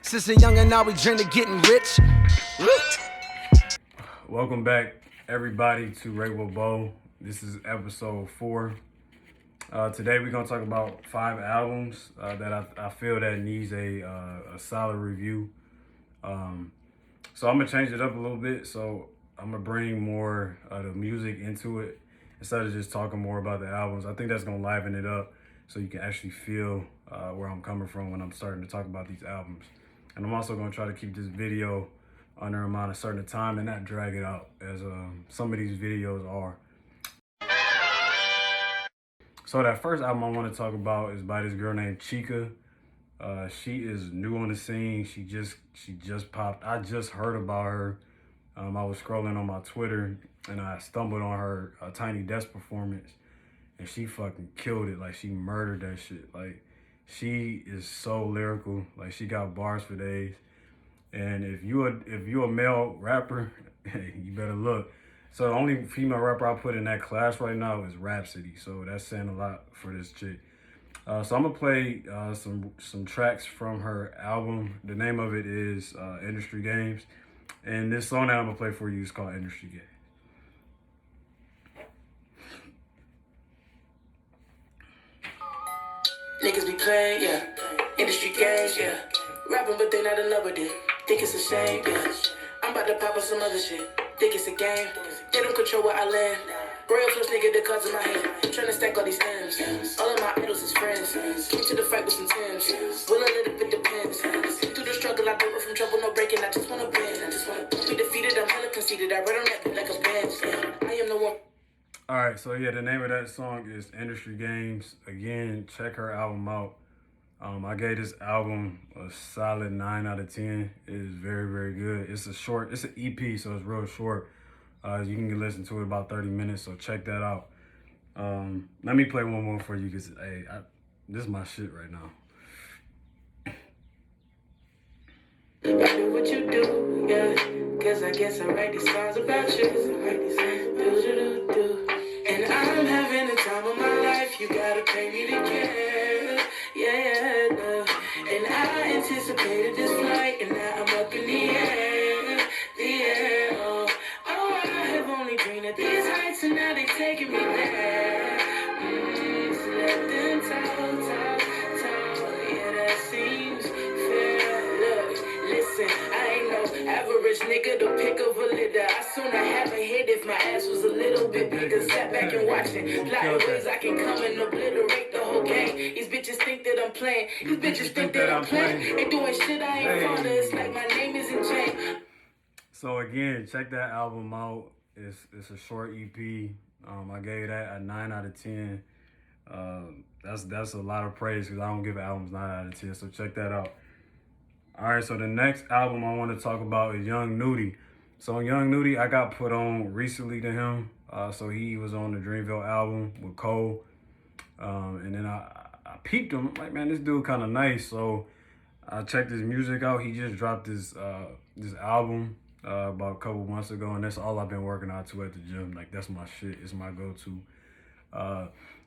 Since a young and now we dream of getting rich. Welcome back, everybody, to Rainbow Bow. This is episode 4. Today we're gonna talk about 5 albums that I feel that needs a solid review. So I'm gonna change it up a little bit. So I'm gonna bring more of the music into it instead of just talking more about the albums. I think that's gonna liven it up so you can actually feel where I'm coming from when I'm starting to talk about these albums. And I'm also gonna try to keep this video under a certain time and not drag it out as some of these videos are. So that first album I want to talk about is by this girl named Chika. She is new on the scene. She just popped. I just heard about her. I was scrolling on my Twitter and I stumbled on her Tiny Desk performance, and she fucking killed it. Like, she murdered that shit. Like, she is so lyrical. Like, she got bars for days. And if you a male rapper, hey, you better look. So the only female rapper I put in that class right now is Rhapsody. So that's saying a lot for this chick. So I'm gonna play some tracks from her album. The name of it is Industry Games, and this song that I'm gonna play for you is called Industry Games. Niggas be playing, yeah. Industry games, yeah. Rapping, but they not in love with it. Think it's a shame, yeah. I'm about to pop up some other shit. Think it's a game. They don't control where I land. Royal first nigga, the cards in my hand. Tryna stack all these stems. All of my idols is friends. Came to the fight with some Timbs. Will a little bit depends. Through the struggle, I don't run from trouble, no breaking. I just wanna win. I just wanna be defeated. I'm hella conceited. I run on that like a bench. I am the one. All right, so yeah, the name of that song is Industry Games. Again, check her album out. I gave this album a solid 9 out of 10. It is very, very good. It's an EP, so it's real short. You can listen to it about 30 minutes, so check that out. Let me play one more for you, because hey, this is my shit right now. I do what you do, yeah. Cause I guess I write these songs about you. Do. And I'm having the time of my life. You gotta pay me to care. Yeah, love. And I anticipated this flight, and now I'm up in the air. Oh, I have only dreamed of these heights, and now they taking me there. So let them talk. Yeah, that seems fair. Look, listen, I ain't no average nigga to pick up a litter. I sooner have a hit if my ass was a little bit bigger. Sat back and watching, plotting ways I can come and obliterate the whole game. These bitches think that I'm playing. These bitches think that I'm playing. They doing shit I ain't fond of. It's like my name isn't James. So again, check that album out. It's a short EP. I gave that a 9 out of 10. That's a lot of praise, because I don't give albums 9 out of 10. So check that out. All right, so the next album I want to talk about is Young Nudy. So Young Nudy, I got put on recently to him. So he was on the Dreamville album with Cole. And then I peeped him. I'm like, man, this dude kind of nice. So I checked his music out. He just dropped this album about a couple months ago, and that's all I've been working out to at the gym. Like, that's my shit. It's my go-to.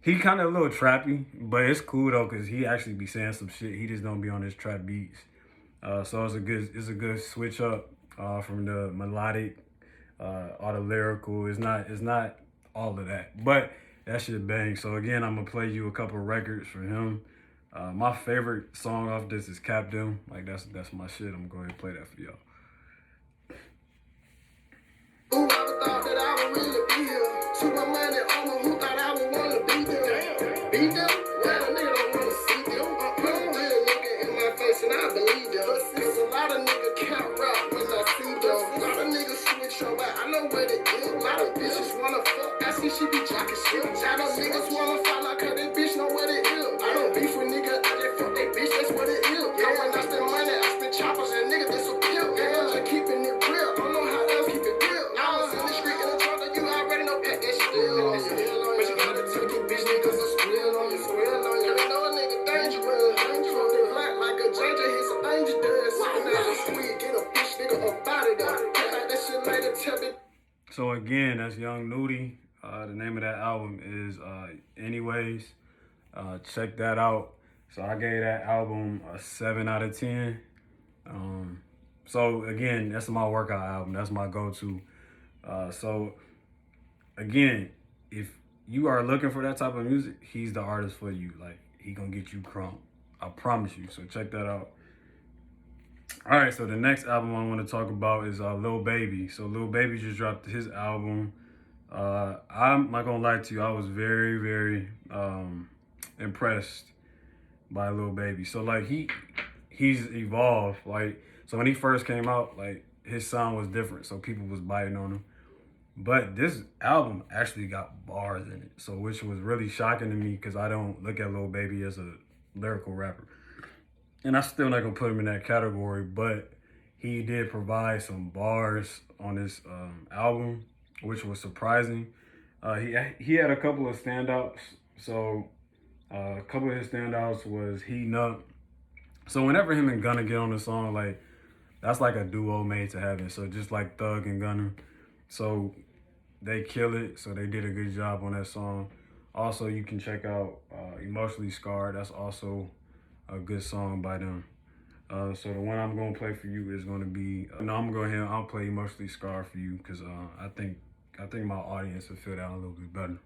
He kind of a little trappy, but it's cool though, because he actually be saying some shit. He just don't be on his trap beats. So it's a good switch up from the melodic, all the lyrical. It's not all of that, but that shit bang. So again, I'm gonna play you a couple records for him. My favorite song off this is Captain. Like, that's my shit. I'm going to play that for y'all. Who ever thought that I would really be here? Super money on me, who thought I would want to be there? Be them? Well, a nigga don't want to see them. I'm really looking in my face and I believe them. Cause a lot of niggas can't rap when I see them. A lot of niggas switch over, I know what it is. A lot of bitches wanna fuck, I see she be jocking shit. A lot of niggas wanna follow, cause that bitch know what it is. I don't beef with nigga, I just fuck that bitch, that's what it is. Yeah, when I spend money, I spend choppers and niggas disappear. Yeah, just keeping it real, I don't know how else keep it real. I was in the street in the truck, you already know that still on you. But you gotta take it, bitch, niggas are still on you. You know a nigga dangerous. From the black like a ginger, hit some danger dust. And now the sweet, get a bitch nigga up out of there. Like that shit later, tell me. So again, that's Young Nudy. The name of that album is Anyways. Check that out. So I gave that album a 7 out of 10. So again, that's my workout album. That's my go-to. So again, if you are looking for that type of music, he's the artist for you. Like, he gonna get you crunk. I promise you. So check that out. All right, so the next album I want to talk about is Lil Baby. So Lil Baby just dropped his album. I'm not gonna lie to you, I was very, very impressed by Lil Baby. So like he's evolved. Like, so when he first came out, like, his sound was different, so people was biting on him. But this album actually got bars in it, so which was really shocking to me because I don't look at Lil Baby as a lyrical rapper. And I'm still not gonna put him in that category, but he did provide some bars on this album, which was surprising. He had a couple of standouts. So a couple of his standouts was Heating Up. So whenever him and Gunna get on the song, like, that's like a duo made to heaven. So just like Thug and Gunna. So they kill it. So they did a good job on that song. Also, you can check out Emotionally Scarred. That's also a good song by them. So the one I'm gonna play for you is gonna be, I'm gonna go ahead and I'll play Emotionally Scarred for you because I think my audience will feel that a little bit better.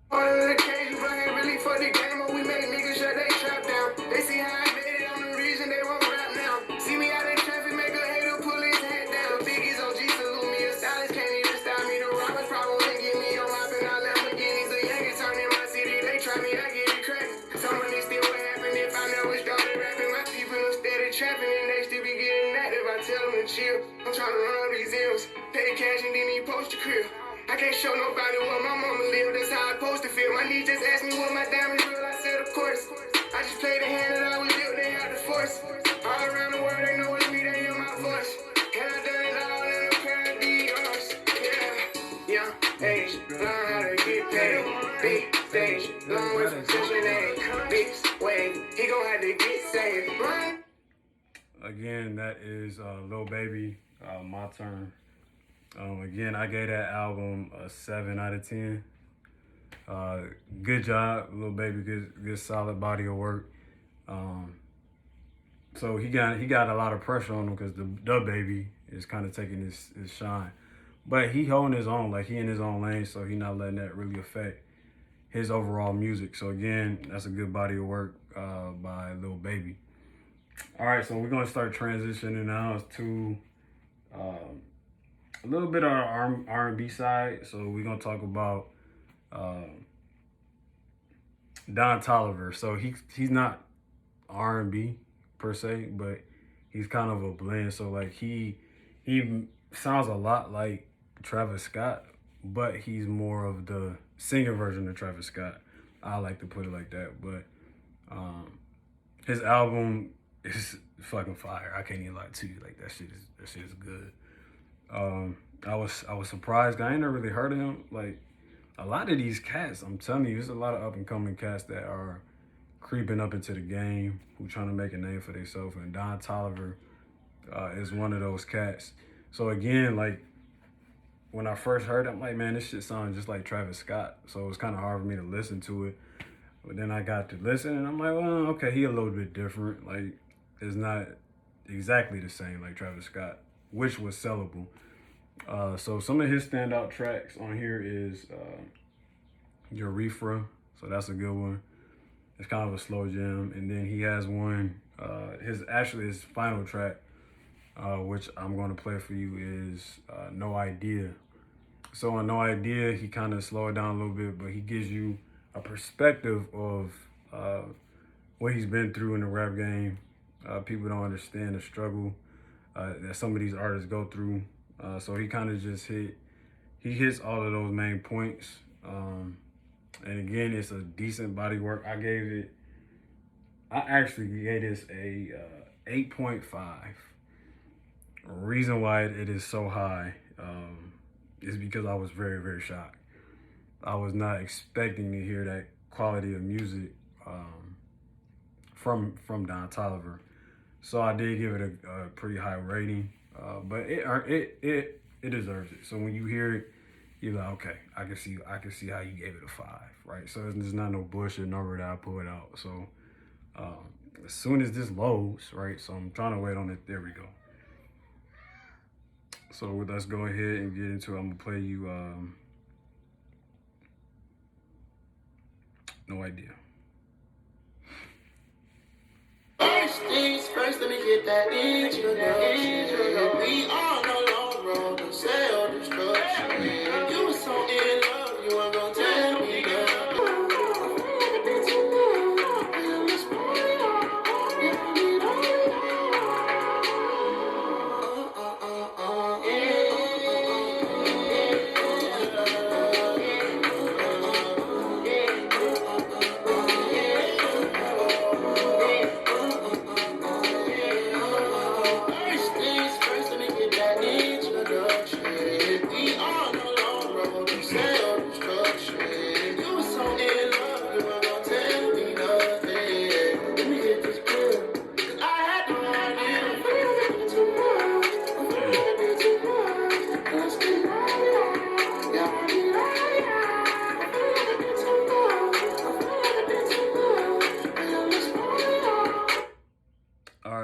On the occasion, but ain't really for the game. Or we make niggas shut they trap down. They see how I made it, I'm the reason they won't rap now. See me out in traffic, make a hater pull his head down. Biggie's OG salute me, a stylist can't even style me. The robbers probably won't get me on mopping out Lamborghinis. The youngest turn in my city, they try me, I get it cracked. Some of this still what happened if I never started rapping. My people instead of trapping and they still be getting active. I tell them to chill. I'm trying to run up these M's, pay cash and then he post a crib. I can't show nobody what my mama lived, that's how I supposed to feel. My niece just asked me what my diamonds real, I said of course. I just played the hand that I was dealt, they had the force. All around the world, they know it's me, they hear my voice. And I done it all in a pair of DRs. Yeah, young age, learn how to get paid. Big stage, long way from Section 8. Big wave, he gon' have to get saved. Run. Again, that is Lil Baby, My Turn. Again, I gave that album a 7 out of 10. Good job, Lil Baby. Good solid body of work. So he got a lot of pressure on him because the Baby is kind of taking his shine, but he holding his own. Like, he in his own lane, so he not letting that really affect his overall music. So again, that's a good body of work by Lil Baby. All right, so we're gonna start transitioning now to a little bit on our R&B side. So we're gonna talk about Don Toliver. So he's not R&B per se, but he's kind of a blend. So like he sounds a lot like Travis Scott, but he's more of the singer version of Travis Scott. I like to put it like that. But his album is fucking fire. I can't even lie to you. Like, that shit is good. I was surprised. I ain't never really heard of him. Like, a lot of these cats, I'm telling you, there's a lot of up and coming cats that are creeping up into the game, who trying to make a name for themselves. And Don Toliver is one of those cats. So again, like, when I first heard it, I'm like, man, this shit sounds just like Travis Scott. So it was kind of hard for me to listen to it. But then I got to listen, and I'm like, well, okay, he a little bit different. Like, it's not exactly the same like Travis Scott, which was sellable. So some of his standout tracks on here is Urethra. So that's a good one. It's kind of a slow jam. And then he has one, his final track, which I'm going to play for you, is No Idea. So on No Idea, he kind of slowed down a little bit, but he gives you a perspective of what he's been through in the rap game. People don't understand the struggle that some of these artists go through. So he kind of just hits all of those main points. And again, it's a decent body work. I actually gave this a 8.5. Reason why it is so high is because I was very, very shocked. I was not expecting to hear that quality of music from Don Toliver. So I did give it a pretty high rating, but it it deserves it. So when you hear it, you're like, okay, I can see how you gave it a 5, right? So there's not no bullshit number that I put out. So as soon as this loads, right? So I'm trying to wait on it. There we go. So let's go ahead and get into it. I'm gonna play you No Idea. First things first, let me get that introduction. We on a long road to self-destruction. You was so in love, you weren't gonna tell me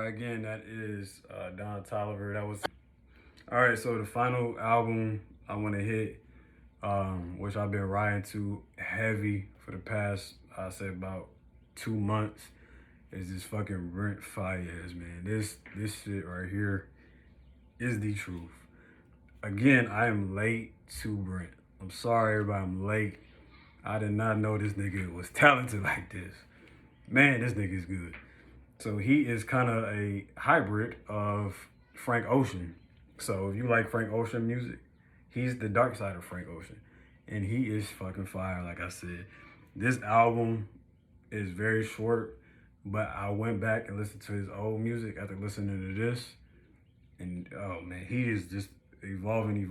Again, that is Toliver. That was all right. So the final album I want to hit, which I've been riding to heavy for the past, I say about 2 months, is this fucking Brent Faiyaz, man. This shit right here is the truth. Again, I am late to Brent. I'm sorry, everybody. I'm late. I did not know this nigga was talented like this. Man, this nigga is good. So he is kind of a hybrid of Frank Ocean. So if you like Frank Ocean music, he's the dark side of Frank Ocean. And he is fucking fire, like I said. This album is very short, but I went back and listened to his old music after listening to this. And oh man, he is just evolving.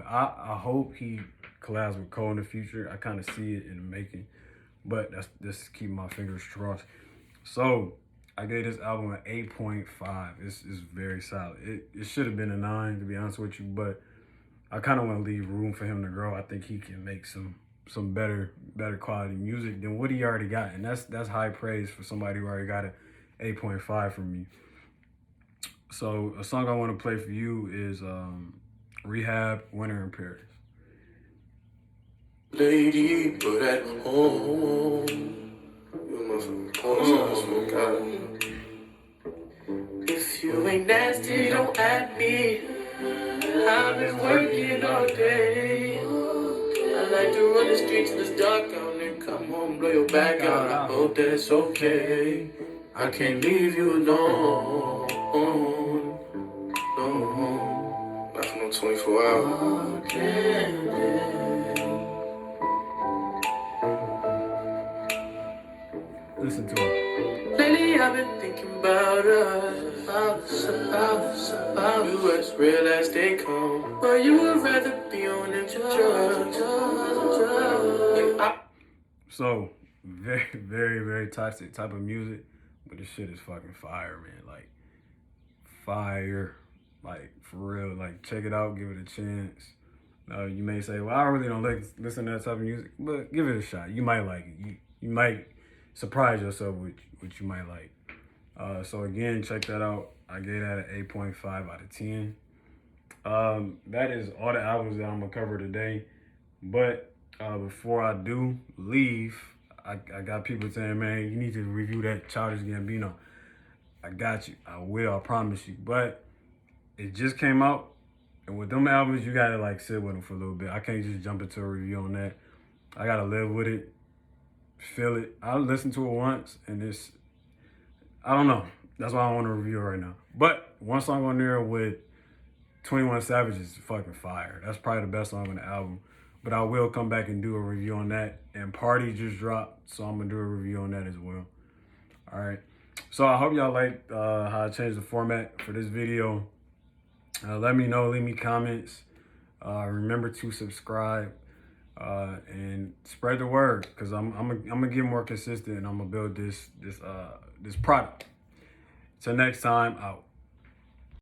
I hope he collabs with Cole in the future. I kind of see it in the making, but that's just keeping my fingers crossed. So I gave this album an 8.5. It's very solid. It should have been a 9, to be honest with you, but I kind of want to leave room for him to grow. I think he can make some better quality music than what he already got, and that's high praise for somebody who already got an 8.5 from me. So a song I want to play for you is Rehab, Winter in Paris. Lady, but at home, you motherfucking corner. If you ain't nasty, don't at me. I've been working all day. I like to run the streets in this dark out and come home, blow your back out. I hope that's okay. I can't leave you alone. No, not for no 24 hours. Listen to it. Lately I've been thinking about us, about you as real as they come. But you would rather be on them drugs. So very toxic type of music, but this shit is fucking fire, man. Like fire, like for real. Like check it out, give it a chance. You may say, well, I really don't like listen to that type of music, but give it a shot. You might like it. You might surprise yourself with what you might like. So again, check that out. I gave that an 8.5 out of 10. That is all the albums that I'm gonna cover today. But before I do leave, I got people saying, man, you need to review that Childish Gambino. I got you. I will. I promise you. But it just came out, and with them albums, you gotta like sit with them for a little bit. I can't just jump into a review on that. I gotta live with it, feel it. I listened to it once, and I don't know. That's why I want to review it right now. But one song on there with 21 Savage is fucking fire. That's probably the best song on the album. But I will come back and do a review on that. And Party just dropped, so I'm going to do a review on that as well. All right. So I hope y'all liked how I changed the format for this video. Let me know. Leave me comments. Remember to subscribe. And spread the word, because I'm gonna get more consistent, and I'm gonna build this product. Till next time, out.